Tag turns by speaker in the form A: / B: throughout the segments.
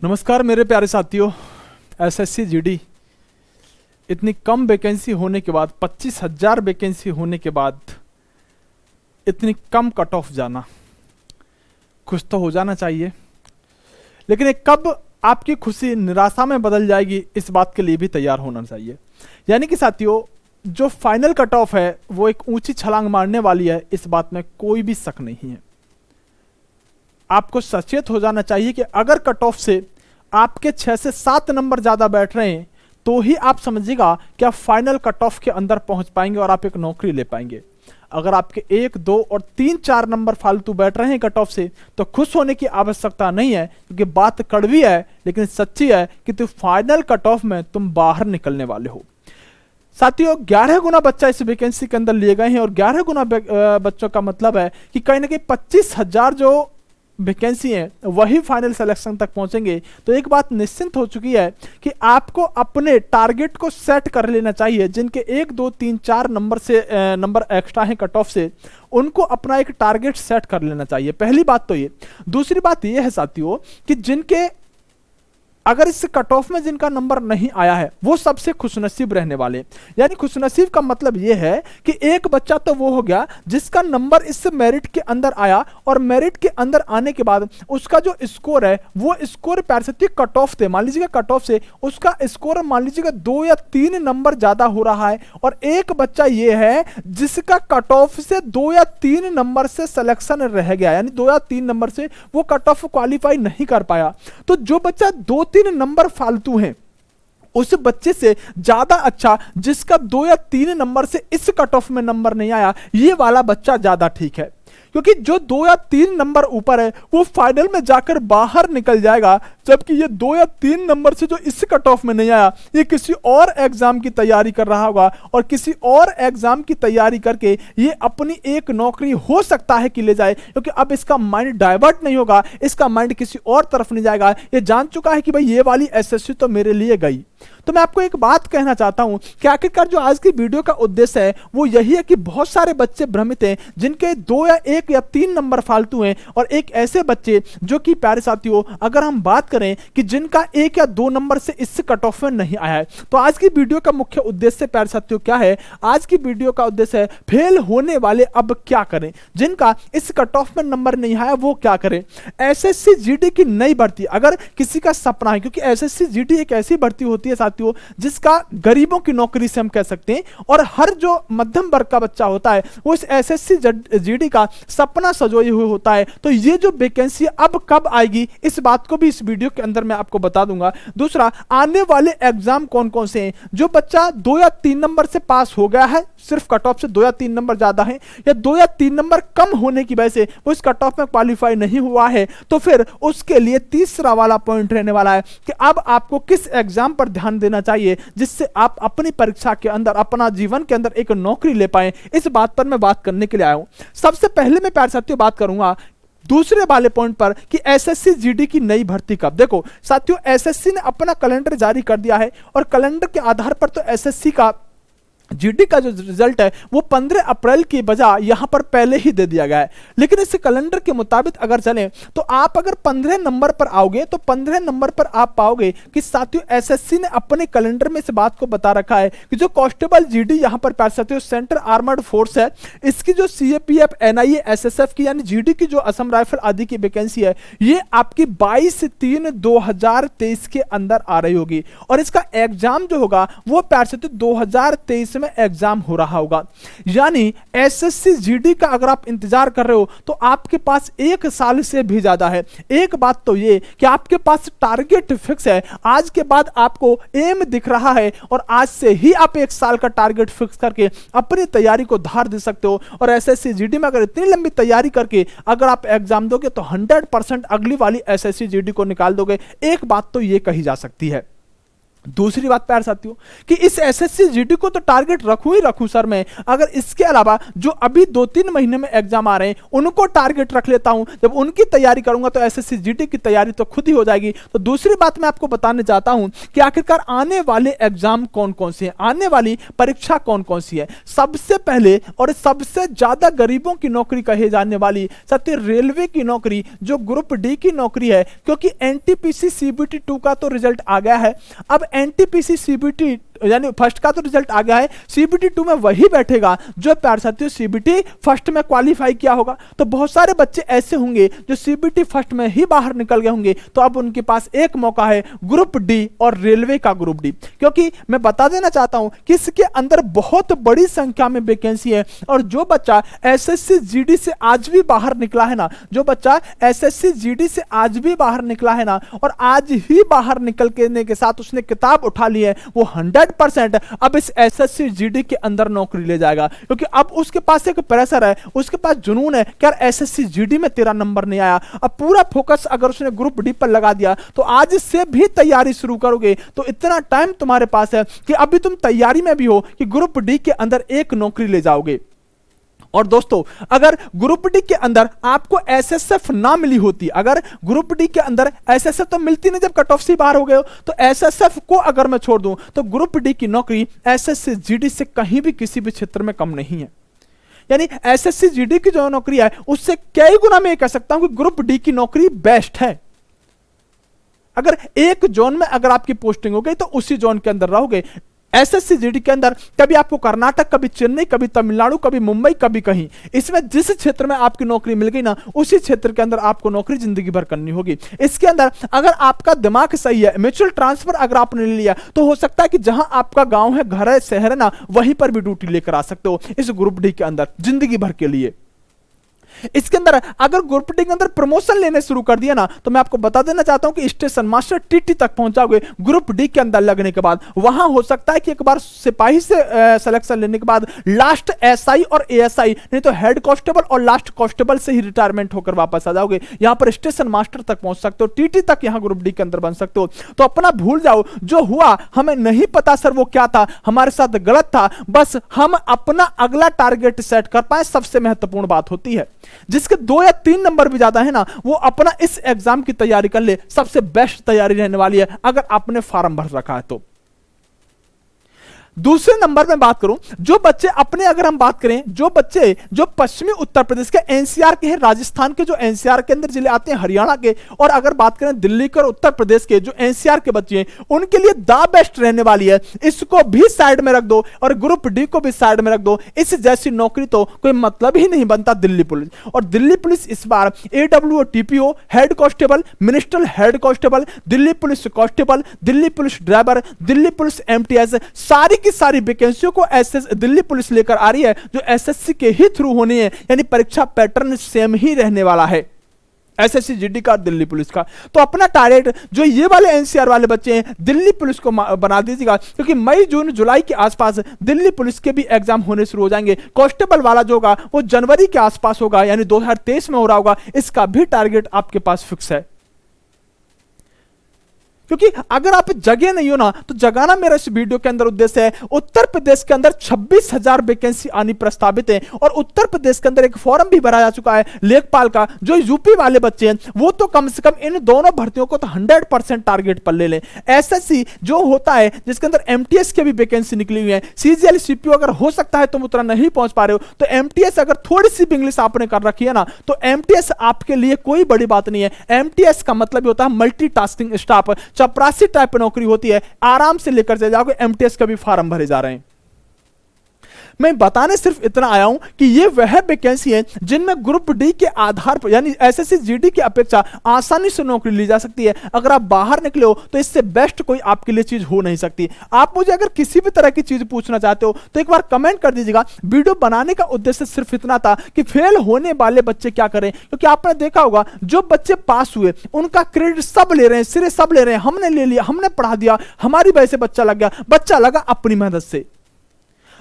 A: नमस्कार मेरे प्यारे साथियों। एसएससी जीडी इतनी कम वैकेंसी होने के बाद 25,000 वैकेंसी होने के बाद इतनी कम कट ऑफ जाना, खुश तो हो जाना चाहिए, लेकिन ये कब आपकी खुशी निराशा में बदल जाएगी इस बात के लिए भी तैयार होना चाहिए। यानी कि साथियों, जो फाइनल कट ऑफ है वो एक ऊंची छलांग मारने वाली है, इस बात में कोई भी शक नहीं है। आपको सचेत हो जाना चाहिए कि अगर कट ऑफ से आपके 6 से 7 नंबर ज्यादा बैठ रहे हैं तो ही आप समझिएगा कि आप फाइनल कट ऑफ के अंदर पहुंच पाएंगे और आप एक नौकरी ले पाएंगे। अगर आपके 1, 2 और 3, 4 नंबर फालतू बैठ रहे हैं कट ऑफ से तो खुश होने की आवश्यकता नहीं है, क्योंकि बात कड़वी है लेकिन सच्ची है कि तुम फाइनल कट ऑफ में तुम बाहर निकलने वाले हो। साथियों, 11 गुना बच्चा इस वैकेंसी के अंदर लिए गए हैं और 11 गुना बच्चों का मतलब है कि कहीं ना कहीं 25,000 जो वैकेंसी है वही फाइनल सिलेक्शन तक पहुंचेंगे। तो एक बात निश्चिंत हो चुकी है कि आपको अपने टारगेट को सेट कर लेना चाहिए। जिनके 1, 2, 3, 4 नंबर एक्स्ट्रा हैं कट ऑफ से, उनको अपना एक टारगेट सेट कर लेना चाहिए। पहली बात तो ये। दूसरी बात ये है साथियों कि जिनके अगर इस कट ऑफ में जिनका नंबर नहीं आया है वो सबसे खुशनसीब रहने वाले। यानी खुशनसीब का मतलब यह है कि एक बच्चा तो वो हो गया जिसका नंबर इस मेरिट के अंदर आया, और मेरिट के अंदर आने के बाद उसका जो स्कोर है वो स्कोर प्यार से कट ऑफ थे, मान लीजिएगा कट ऑफ से उसका स्कोर मान लीजिएगा 2 या 3 नंबर ज्यादा हो रहा है, और एक बच्चा ये है जिसका कट ऑफ से 2 या 3 नंबर से सिलेक्शन रह गया, यानी 2 या 3 नंबर से वो कट ऑफ क्वालिफाई नहीं कर पाया। तो जो बच्चा 2-3 नंबर फालतू हैं उस बच्चे से ज्यादा अच्छा जिसका 2 या 3 नंबर से इस कट ऑफ में नंबर नहीं आया, ये वाला बच्चा ज्यादा ठीक है, क्योंकि जो 2 या 3 नंबर ऊपर है वो फाइनल में जाकर बाहर निकल जाएगा, जबकि ये 2 या 3 नंबर से जो इस कट ऑफ में नहीं आया ये किसी और एग्जाम की तैयारी कर रहा होगा, और किसी और एग्जाम की तैयारी करके ये अपनी एक नौकरी हो सकता है कि ले जाए, क्योंकि अब इसका माइंड डाइवर्ट नहीं होगा, इसका माइंड किसी और तरफ नहीं जाएगा। ये जान चुका है कि भाई ये वाली एसएससी तो मेरे लिए गई। तो मैं आपको एक बात कहना चाहता हूं कि आखिरकार जो आज की वीडियो का उद्देश्य है वो यही है कि बहुत सारे बच्चे भ्रमित हैं जिनके 2 या 1 या 3 नंबर फालतू हैं, और एक ऐसे बच्चे जो कि प्यारे साथियों अगर हम बात करें कि जिनका 1 या 2 नंबर से इस कट ऑफ में नहीं आया है। तो आज की वीडियो का मुख्य उद्देश्य प्यारे साथियों क्या है? आज की वीडियो का उद्देश्य है फेल होने वाले अब क्या करें, जिनका इस कट ऑफ में नंबर नहीं आया वो क्या करें। एसएससी जीडी की नई भर्ती अगर किसी का सपना है, क्योंकि एसएससी जीडी एक ऐसी भर्ती होती है साथियों जिसका गरीबों की नौकरी से हम कह सकते हैं, और हर जो मध्यम वर्ग का बच्चा होता है वो इस एसएससी जीडी का सपना सजोए हुए होता है। तो ये जो वैकेंसी अब कब आएगी इस बात को भी इस वीडियो के अंदर मैं आपको बता दूंगा। दूसरा, आने वाले एग्जाम कौन कौन से हैं। जो बच्चा 2 या 3 नंबर से पास हो गया है, सिर्फ कट ऑफ से 2 या 3 नंबर ज्यादा है, या 2 या 3 नंबर कम होने की वजह से वो इस कट ऑफ में क्वालिफाई नहीं हुआ है, तो फिर उसके लिए तीसरा वाला पॉइंट रहने वाला है कि अब आपको किस एग्जाम पर ध्यान देना चाहिए जिससे आप अपनी परीक्षा के अंदर, अपना जीवन के अंदर एक नौकरी ले पाए। इस बात पर मैं बात करने के लिए आया हूं। सबसे पहले मैं प्यारे साथियों बात करूंगा दूसरे वाले पॉइंट पर कि एसएससी जीडी की नई भर्ती कब। देखो साथियों, एसएससी ने अपना कैलेंडर जारी कर दिया है, और कैलेंडर के आधार पर तो एसएससी का जीडी का जो रिजल्ट है वो 15 अप्रैल की बजाय यहां पर पहले ही दे दिया गया है। लेकिन इस कैलेंडर के मुताबिक अगर चलें तो आप अगर 15 नंबर पर आओगे तो 15 नंबर पर आप पाओगे कि साथियों एसएससी ने अपने कैलेंडर में इस बात को बता रखा है कि जो कांस्टेबल जीडी यहां पर पास साथियों सेंट्रल आर्मर्ड फोर्स है, इसकी जो सीएपीएफ, एनआईए, एसएसएफ की यानी जीडी की जो असम राइफल आदि की वैकेंसी है ये आपकी 22/3/2023 के अंदर आ रही होगी, और इसका एग्जाम जो होगा वो प्यार से 2023 में एग्जाम हो रहा होगा। यानी एसएससी जीडी का अगर आप इंतजार कर रहे हो तो आपके पास 1 साल से भी ज्यादा है। एक बात तो ये कि आपके पास टारगेट फिक्स है, आज के बाद आपको एम दिख रहा है, और आज से ही आप 1 साल का टारगेट फिक्स करके अपनी तैयारी को धार दे सकते हो। और एसएससी जीडी में अगर इतनी लंबी तैयारी करके अगर आप एग्जाम दोगे तो 100% अगली वाली एसएससी जीडी को निकाल दोगे। एक बात तो ये कही जा सकती है। दूसरी बात प्यारे साथियों कि इस एसएससी जीडी को तो टारगेट रखूं ही रखूं सर मैं, अगर इसके अलावा जो अभी 2-3 महीने में एग्जाम आ रहे हैं उनको टारगेट रख लेता हूं, जब उनकी तैयारी करूंगा तो एसएससी जीडी की तैयारी तो खुद ही हो जाएगी। तो दूसरी बात मैं आपको बताने चाहता हूं कि आखिरकार आने वाले एग्जाम कौन कौन से हैं, आने वाली परीक्षा कौन कौन सी है। सबसे पहले और सबसे ज्यादा गरीबों की नौकरी कहे जाने वाली सत्य रेलवे की नौकरी, जो ग्रुप डी की नौकरी है, क्योंकि एनटीपीसी सीबीटी 2 का तो रिजल्ट आ गया है। अब एनटीपीसी सीबीटी यानी फर्स्ट का तो रिजल्ट आ गया है, सीबीटी 2 में वही बैठेगा जो प्यारे साथियों सीबीटी फर्स्ट में क्वालिफाई किया होगा। तो बहुत सारे बच्चे ऐसे होंगे जो सीबीटी फर्स्ट में ही बाहर निकल गए होंगे, तो अब उनके पास एक मौका है ग्रुप डी और रेलवे का ग्रुप डी। क्योंकि मैं बता देना चाहता हूं कि इसके अंदर बहुत बड़ी संख्या में वैकेंसी है, और जो बच्चा एसएससी जीडी से आज भी बाहर निकला है ना, जो बच्चा एसएससी जीडी से आज भी बाहर निकला है ना, और आज ही बाहर निकल के साथ उसने किताब उठा ली है, वो 100% अब इस एसएससी जीडी के अंदर नौकरी ले जाएगा। क्योंकि अब उसके पास एक प्रेशर है, उसके पास जुनून है कि यार एसएससी जीडी में तेरा नंबर नहीं आया। अब पूरा फोकस अगर उसने ग्रुप डी पर लगा दिया तो आज से भी तैयारी शुरू करोगे तो इतना टाइम तुम्हारे पास है कि अभी तुम तैयारी में भी हो कि ग्रुप डी के अंदर एक नौकरी ले जाओगे। और दोस्तों अगर ग्रुप डी के अंदर आपको एसएसएफ ना मिली होती, अगर ग्रुप डी के अंदर एसएसएफ तो मिलती नहीं जब कट ऑफ से बाहर हो गए हो, तो एसएसएफ को अगर मैं छोड़ दूं तो ग्रुप डी की नौकरी एसएससी जीडी से कहीं भी किसी भी क्षेत्र में कम नहीं है। यानी एसएससी जीडी की जो नौकरी है उससे कई गुना मैं कह सकता हूं कि ग्रुप डी की नौकरी बेस्ट है। अगर एक जोन में अगर आपकी पोस्टिंग हो गई तो उसी जोन के अंदर रहोगे। एसएससी जीडी के अंदर कभी आपको कर्नाटक, कभी चेन्नई, कभी तमिलनाडु, कभी मुंबई, कभी कहीं, इसमें जिस क्षेत्र में आपकी नौकरी मिल गई ना उसी क्षेत्र के अंदर आपको नौकरी जिंदगी भर करनी होगी। इसके अंदर अगर आपका दिमाग सही है, म्यूचुअल ट्रांसफर अगर आपने ले लिया तो हो सकता है कि जहां आपका गांव है, घर है, शहर है ना, वहीं पर भी ड्यूटी लेकर आ सकते हो इस ग्रुप डी के अंदर जिंदगी भर के लिए। इसके अंदर अगर ग्रुप डी के अंदर प्रमोशन लेने शुरू कर दिया ना तो मैं आपको बता देना चाहता हूं कि स्टेशन मास्टर टीटी तक पहुंचाओगे ग्रुप डी के अंदर लगने के बाद। वहां हो सकता है कि एक बार सिपाही से सिलेक्शन लेने के बाद लास्ट एसआई और एएसआई, नहीं तो हेड कांस्टेबल और लास्ट कांस्टेबल से ही रिटायरमेंट होकर वापस आ जाओगे। यहां पर स्टेशन मास्टर तक पहुंच सकते हो, टीटी तक यहां ग्रुप डी के अंदर बन सकते हो। तो अपना भूल जाओ, जो हुआ हमें नहीं पता सर वो क्या था, हमारे साथ गलत था, बस हम अपना अगला टारगेट सेट कर पाए, सबसे महत्वपूर्ण बात होती है। जिसके 2 या 3 नंबर भी ज्यादा है ना वो अपना इस एग्जाम की तैयारी कर ले, सबसे बेस्ट तैयारी रहने वाली है अगर आपने फॉर्म भर रखा है तो। दूसरे नंबर में बात करूं, जो बच्चे अपने अगर हम बात करें, जो बच्चे जो पश्चिमी उत्तर प्रदेश के एनसीआर के हैं, राजस्थान के जो एनसीआर के अंदर जिले आते हैं, हरियाणा के, और अगर बात करें दिल्ली के और उत्तर प्रदेश के जो एनसीआर के बच्चे हैं, उनके लिए द बेस्ट रहने वाली है। इसको भी साइड में रख दो और ग्रुप डी को भी साइड में रख दो। इस जैसी नौकरी तो कोई मतलब ही नहीं बनता दिल्ली पुलिस। और दिल्ली पुलिस इस बार AWO TPO, head constable, minister head constable, Delhi police constable, Delhi police driver, Delhi police MTS, सारी की सारी वैकेंसियों को दिल्ली पुलिस लेकर आ रही है जो एसएससी के ही थ्रू होनी है। यानी परीक्षा पैटर्न सेम ही रहने वाला है एसएससी जीडी का, दिल्ली पुलिस का। तो अपना टारगेट जो ये वाले एनसीआर वाले बच्चे हैं दिल्ली पुलिस को बना दीजिएगा, क्योंकि मई, जून, जुलाई के आसपास दिल्ली पुलिस के भी एग्जाम होने शुरू हो जाएंगे। कांस्टेबल वाला जो होगा वो जनवरी के आसपास होगा, यानी 2023 में हो रहा होगा। इसका भी टारगेट आपके पास फिक्स है। क्योंकि अगर आप जगह नहीं हो ना तो जगाना मेरा इस वीडियो के अंदर उद्देश्य है। उत्तर प्रदेश के अंदर 26,000 वैकेंसी आनी प्रस्तावित है, और उत्तर प्रदेश के अंदर एक फॉर्म भी भरा जा चुका है लेखपाल का। जो यूपी वाले बच्चे हैं वो तो कम से कम इन दोनों भर्तियों को तो 100% टारगेट पर ले लें। एसएससी जो होता है जिसके अंदर एमटीएस की भी वैकेंसी निकली हुई है, सीजीएल सीपीओ अगर हो सकता है तुम उतना नहीं पहुंच पा रहे हो तो एमटीएस अगर थोड़ी सी भी इंग्लिश आपने कर रखी है ना तो एमटीएस आपके लिए कोई बड़ी बात नहीं है। एमटीएस का मतलब होता है मल्टीटास्किंग स्टाफ, चपरासी टाइप नौकरी होती है, आराम से लेकर चले जाओगे। एमटीएस का भी फॉर्म भरे जा रहे हैं। मैं बताने सिर्फ इतना आया हूं कि ये वह वैकेंसी है जिनमें ग्रुप डी के आधार पर यानी एसएससी जीडी की अपेक्षा आसानी से नौकरी ली जा सकती है। अगर आप बाहर निकले हो तो इससे बेस्ट कोई आपके लिए चीज हो नहीं सकती। आप मुझे अगर किसी भी तरह की चीज पूछना चाहते हो तो एक बार कमेंट कर दीजिएगा। वीडियो बनाने का उद्देश्य सिर्फ इतना था कि फेल होने वाले बच्चे क्या करें, क्योंकि आपने देखा होगा जो बच्चे पास हुए उनका क्रेडिट सब ले रहे हैं, सिरे सब ले रहे हैं। हमने ले लिया, हमने पढ़ा दिया, हमारी वजह से बच्चा लग गया, बच्चा लगा अपनी मेहनत से।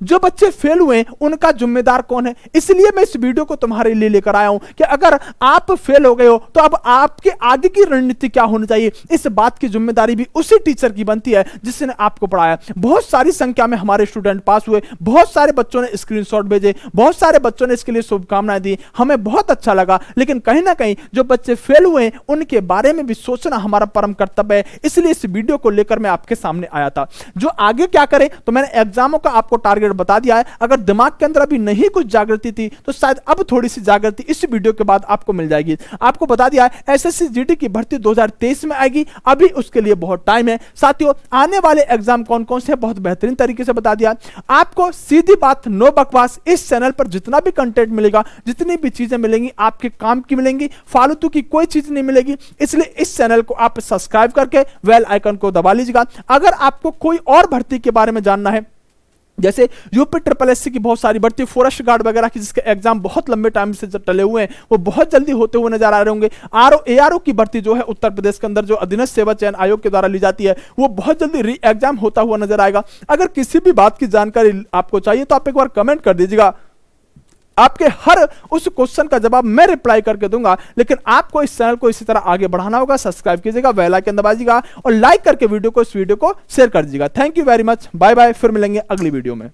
A: जो बच्चे फेल हुए उनका जिम्मेदार कौन है। इसलिए मैं इस वीडियो को तुम्हारे लिए लेकर आया हूं कि अगर आप फेल हो गए हो तो अब आपके आगे की रणनीति क्या होनी चाहिए, इस बात की जिम्मेदारी भी उसी टीचर की बनती है जिसने आपको पढ़ाया। बहुत सारी संख्या में हमारे स्टूडेंट पास हुए, बहुत सारे बच्चों ने स्क्रीनशॉट भेजे, बहुत सारे बच्चों ने इसके लिए शुभकामनाएं दी, हमें बहुत अच्छा लगा। लेकिन कहीं ना कहीं जो बच्चे फेल हुए उनके बारे में भी सोचना हमारा परम कर्तव्य है। इसलिए इस वीडियो को लेकर मैं आपके सामने आया था। जो आगे क्या करें, तो मैंने एग्जामों का आपको टारगेट बता दिया है। अगर दिमाग के अंदर अभी नहीं कुछ जागृति थी तो शायद अब थोड़ी सी जागृति इस वीडियो के बाद आपको मिल जाएगी। आपको बता दिया है एसएससी जीडी की भर्ती 2023 में आएगी, अभी उसके लिए बहुत टाइम है। साथियों, आने वाले एग्जाम कौन कौन से बहुत बेहतरीन तरीके से बता दिया। आपको सीधी बात, नो बकवास, इस चैनल पर जितना भी कंटेंट मिलेगा, जितनी भी चीजें मिलेंगी आपके काम की मिलेंगी, फालतू की कोई चीज नहीं मिलेगी। इसलिए इस चैनल को आप सब्सक्राइब करके बेल आइकन को दबा लीजिएगा। अगर आपको कोई और भर्ती के बारे में जानना है, जैसे यूपी ट्रिपल एससी की बहुत सारी भर्ती, फॉरेस्ट गार्ड वगैरह की जिसके एग्जाम बहुत लंबे टाइम से टले हुए हैं, वो बहुत जल्दी होते हुए नजर आ रहे होंगे। एआरओ की भर्ती जो है उत्तर प्रदेश के अंदर जो अधीनस्थ सेवा चयन आयोग के द्वारा ली जाती है, वो बहुत जल्दी री एग्जाम होता हुआ नजर आएगा। अगर किसी भी बात की जानकारी आपको चाहिए तो आप एक बार कमेंट कर दीजिएगा, आपके हर उस क्वेश्चन का जवाब मैं रिप्लाई करके दूंगा। लेकिन आपको इस चैनल को इसी तरह आगे बढ़ाना होगा। सब्सक्राइब कीजिएगा, बेल आइकन दबाइएगा और लाइक करके इस वीडियो को शेयर कर दीजिएगा। Thank you very much, bye bye, फिर मिलेंगे अगली वीडियो में।